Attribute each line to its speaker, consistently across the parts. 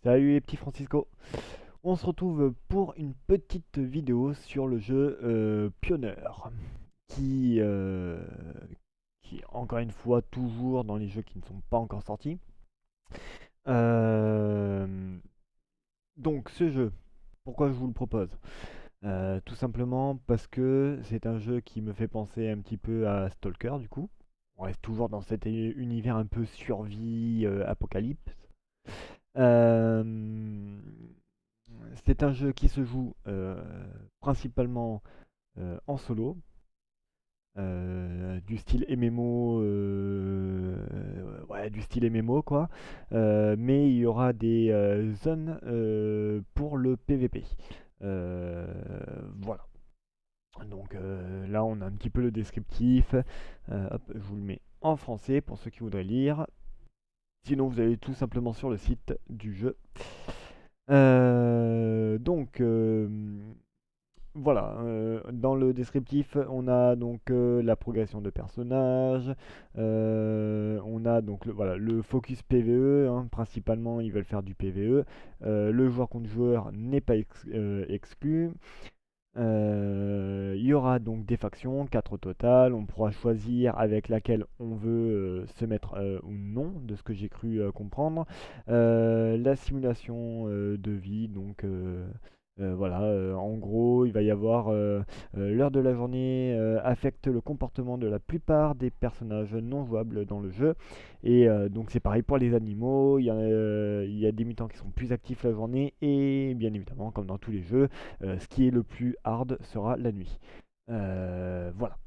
Speaker 1: Salut les petits Francisco. On se retrouve pour une petite vidéo sur le jeu Pioneer qui, euh, qui encore une fois toujours dans les jeux qui ne sont pas encore sortis. Euh, donc ce jeu, pourquoi je vous le propose? Tout simplement parce que c'est un jeu qui me fait penser un petit peu à Stalker du coup. On reste toujours dans cet univers un peu survie, apocalypse. Euh, c'est un jeu qui se joue principalement en solo, du style MMO, ouais, du style MMO quoi. Mais il y aura des zones pour le PVP. Euh, voilà. Donc là, on a un petit peu le descriptif. Hop, je vous le mets en français pour ceux qui voudraient lire. Sinon, vous allez tout simplement sur le site du jeu. Donc, voilà, dans le descriptif, on a donc la progression de personnages, on a donc voilà, le focus PvE, hein, principalement ils veulent faire du PvE, le joueur contre joueur n'est pas exclu. Il y aura donc des factions, 4 au total. On pourra choisir avec laquelle on veut se mettre ou non, de ce que j'ai cru comprendre. La simulation de vie, donc voilà, en gros, il va y avoir l'heure de la journée affecte le comportement de la plupart des personnages non jouables dans le jeu. Et donc c'est pareil pour les animaux, il y a des mutants qui sont plus actifs la journée et bien évidemment, comme dans tous les jeux, ce qui est le plus hard sera la nuit. Voilà.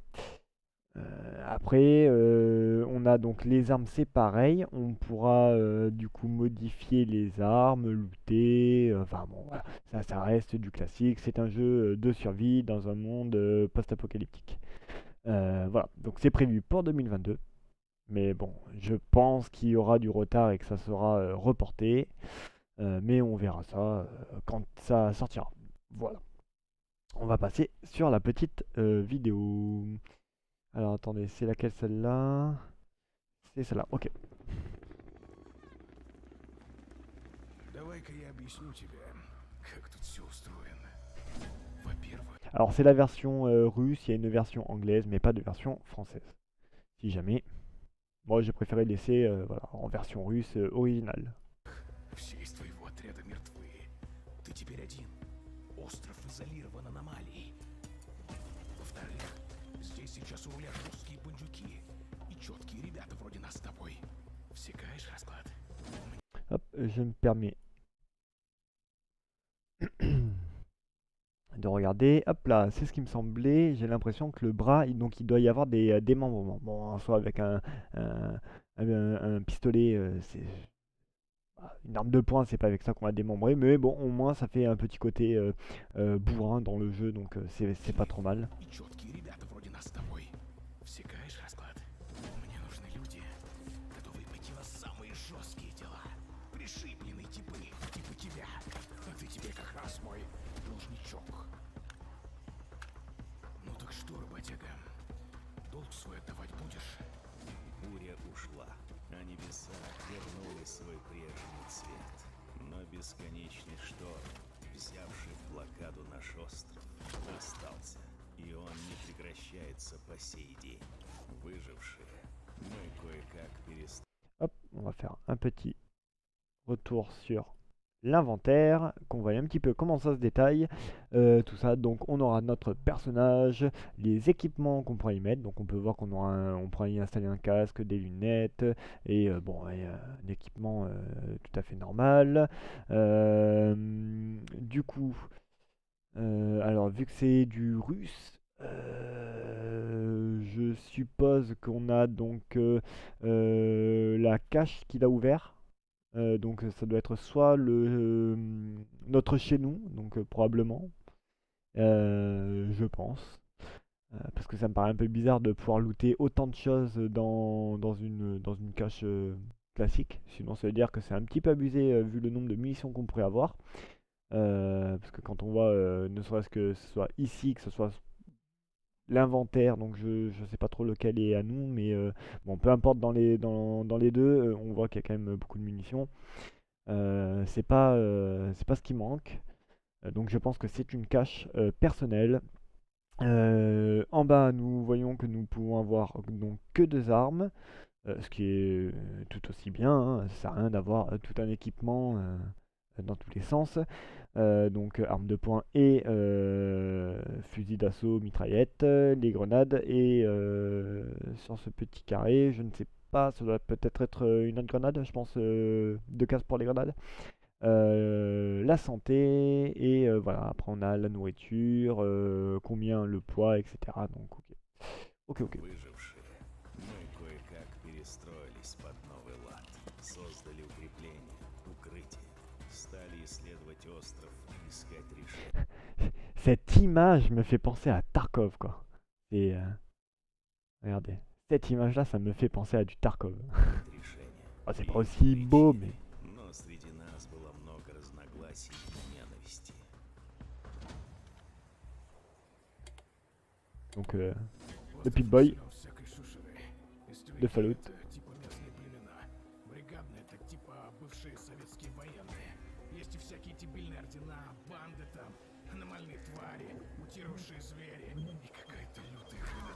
Speaker 1: Après, on a donc les armes, c'est pareil. On pourra du coup modifier les armes, looter. Enfin bon, voilà. Ça reste du classique. C'est un jeu de survie dans un monde post-apocalyptique. Voilà. Donc c'est prévu pour 2022. Mais bon, je pense qu'il y aura du retard et que ça sera reporté. Mais on verra ça quand ça sortira. Voilà. On va passer sur la petite vidéo. Alors attendez, c'est laquelle celle-là? C'est celle-là, ok.
Speaker 2: Давай-ка я объясню тебе, как тут все устроено. Во-первых,
Speaker 1: Alors c'est la version russe, il y a une version anglaise, mais pas de version française. Si jamais. Moi j'ai préféré laisser voilà, en version russe originale.
Speaker 2: все из твоего отряда мертвы. Ты теперь один. Остров изолирован аномалией. Во-вторых, здесь сейчас у руля жесткие бандюки и четкие ребята вроде нас с тобой. Всекаешь расклад?
Speaker 1: Hop, je me permets de regarder. Hop là, c'est ce qui me semblait. J'ai l'impression que le bras, donc il doit y avoir des démembrements. Bon, soit avec un, un pistolet, c'est une arme de poing, c'est pas avec ça qu'on va démembrer, mais bon, au moins ça fait un petit côté bourrin dans le jeu, donc c'est pas trop mal.
Speaker 2: И четкие ребята вроде нас с тобой. Всекаешь расклад? Мне нужны люди, готовые пойти на самые жесткие дела. Пришибленные типы, типа тебя. А ты теперь как раз мой должничок. Ну так что, работяга, долг свой отдавать будешь?
Speaker 3: Буря ушла, а небеса вернули свой прежний цвет. Но бесконечный шторм, взявший в блокаду наш остров, остался. И он не прекращается по сей день. Выжившие, мы кое-как перестали.
Speaker 1: Hop, on va faire un petit retour sur l'inventaire, qu'on voit un petit peu comment ça se détaille, tout ça. Donc on aura notre personnage, les équipements qu'on pourra y mettre. Donc on peut voir qu'on aura on pourra y installer un casque, des lunettes et bon, et, un équipement tout à fait normal. Du coup, alors vu que c'est du russe. Je suppose qu'on a donc la cache qu'il a ouvert. Donc ça doit être soit notre chez nous, donc probablement, je pense. Parce que ça me paraît un peu bizarre de pouvoir looter autant de choses dans une cache classique. Sinon ça veut dire que c'est un petit peu abusé vu le nombre de munitions qu'on pourrait avoir. Parce que quand on voit, ne serait-ce que ce soit ici, que ce soit l'inventaire, donc je sais pas trop lequel est à nous, mais bon, peu importe dans les deux, on voit qu'il y a quand même beaucoup de munitions. c'est pas ce qui manque. Donc je pense que c'est une cache personnelle. En bas, nous voyons que nous pouvons avoir donc que 2 armes, ce qui est tout aussi bien, hein. Ça sert à rien d'avoir tout un équipement dans tous les sens. Donc arme de poing et fusil d'assaut, mitraillette, les grenades et sur ce petit carré, je ne sais pas, ça doit peut-être être une autre grenade, je pense 2 cases pour les grenades. La santé et voilà, après on a la nourriture, combien le poids, etc. Donc ok. Ok, ok.
Speaker 3: Выжившие, мы кое-как перестроились под новый лад. Создали укрепления, укрытия. Стали исследовать остров и искать решение.
Speaker 1: Cette image me fait penser à Tarkov, quoi. Et regardez, cette image-là, ça me fait penser à du Tarkov. Ah, c'est pas aussi beau, mais
Speaker 3: Но среди нас было много разногласий и ненависти.
Speaker 1: donc
Speaker 2: Вот
Speaker 1: le Pip-Boy
Speaker 2: всё всякой шушеры.
Speaker 1: de Fallout.
Speaker 2: Это типа местные племена. Бригадные — это типа бывшие советские военные. Есть и всякие дебильные ордена, банды там, аномальные твари, мутировавшие звери и какая-то лютая хрень.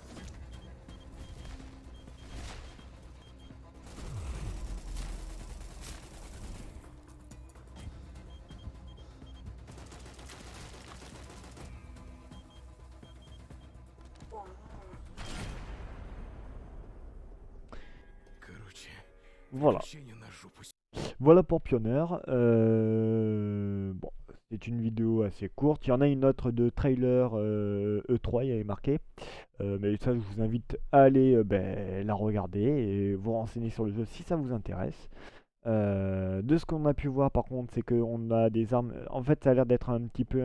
Speaker 2: Короче,
Speaker 1: Voilà.
Speaker 2: приключения на жопу.
Speaker 1: Voilà pour Pioneer. Bon, c'est une vidéo assez courte. Il y en a une autre de trailer E3, il y avait marqué. Mais ça, je vous invite à aller la regarder et vous renseigner sur le jeu si ça vous intéresse. De ce qu'on a pu voir, par contre, c'est qu'on a des armes. En fait, ça a l'air d'être un petit peu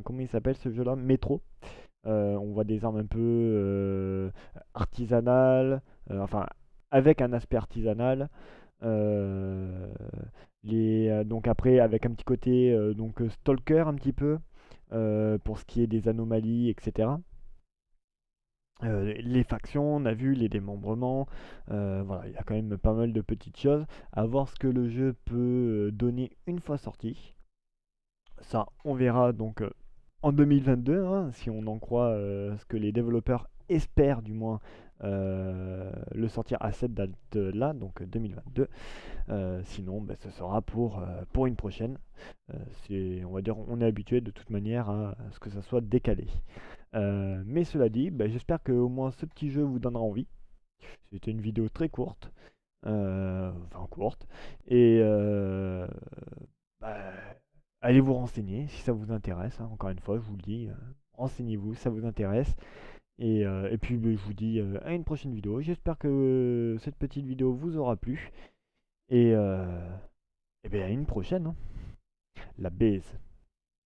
Speaker 1: comment il s'appelle ce jeu-là? Métro. On voit des armes un peu artisanales, enfin avec un aspect artisanal. Euh, donc après avec un petit côté donc stalker un petit peu pour ce qui est des anomalies, etc. Les factions, on a vu les démembrements, voilà, il y a quand même pas mal de petites choses. À voir ce que le jeu peut donner une fois sorti. Ça, on verra donc en 2022, hein, si on en croit ce que les développeurs espèrent du moins le sortir à cette date-là, donc 2022. Sinon, ce sera pour une prochaine. On va dire, on est habitué de toute manière à ce que ça soit décalé. Mais cela dit, j'espère que au moins ce petit jeu vous donnera envie. C'était une vidéo très courte, enfin courte, et allez vous renseigner si ça vous intéresse, hein. Encore une fois, je vous le dis, renseignez-vous si ça vous intéresse. Et puis je vous dis à une prochaine vidéo. J'espère que cette petite vidéo vous aura plu. Et à une prochaine, hein. La baise.